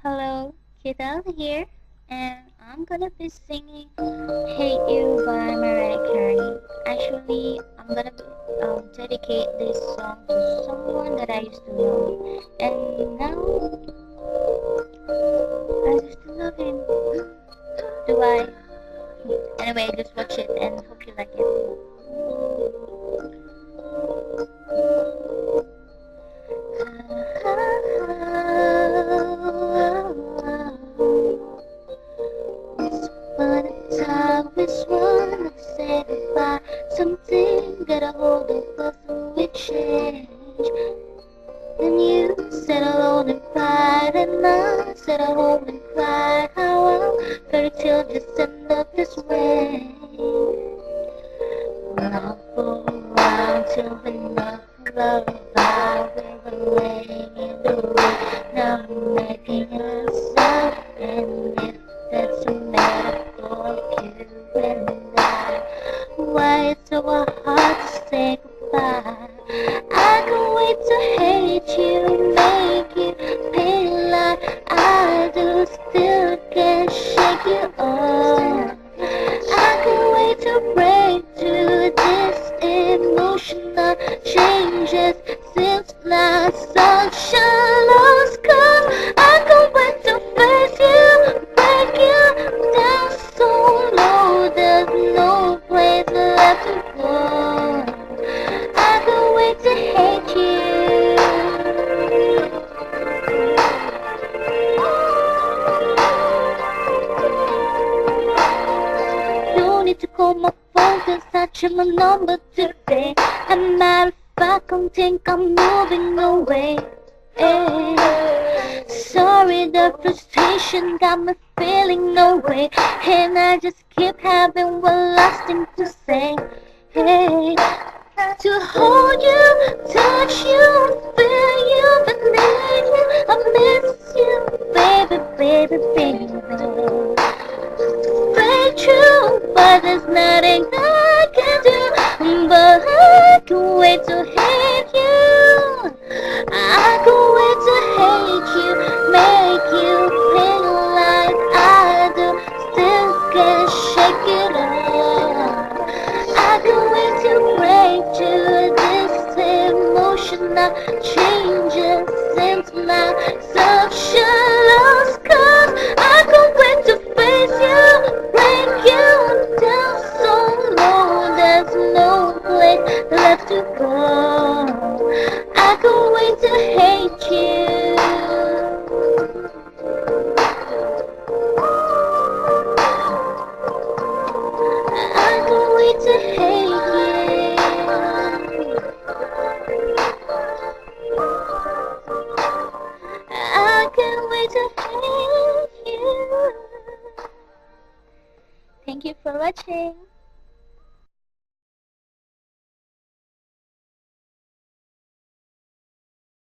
Hello, Kidal here, and I'm gonna be singing Hate You by Mariah Carey. Actually, I'm gonna dedicate this song to someone that I used to love, and now I used to love him. Do I? Anyway, just watch it and hope you like it. But a time is one to say goodbye. Something got a hold of us and we change. Then you sat alone and cried, and I sat at home and cried. How our fairy tale just end up this way. Now for around till the next lullaby. We were laying in the rain. Now we're making a sound, and if that's a metaphor, you and I. Why it's so hard to say goodbye? I can't wait to hate you, make you feel like I do. Still can't shake you off. I can't wait to break through this emotional changes since last sunshine lost cause I can't wait to face you, break you down so low. There's no place left to go. I can't wait to hate you. You need to call my phone cause I changed my number today. As a matter of fact, I don't think I'm moving away. Sorry, the frustration got me feeling no way. And I just keep having one last thing to say. Hey, to hold you, touch you, feel you, beneath you. I miss you, baby, baby, baby. Very true, but there's nothing I can do. But I can't wait to hate you. I can't wait to hate you, make you feel like I do. Still can't shake it off. I can't wait to break to this emotional changes since my social lost cause I can't wait to face you, break you down so low. There's no place left to go. I can't wait to hate you. I can't wait to hate you. I can't wait to hate you. Thank you for watching.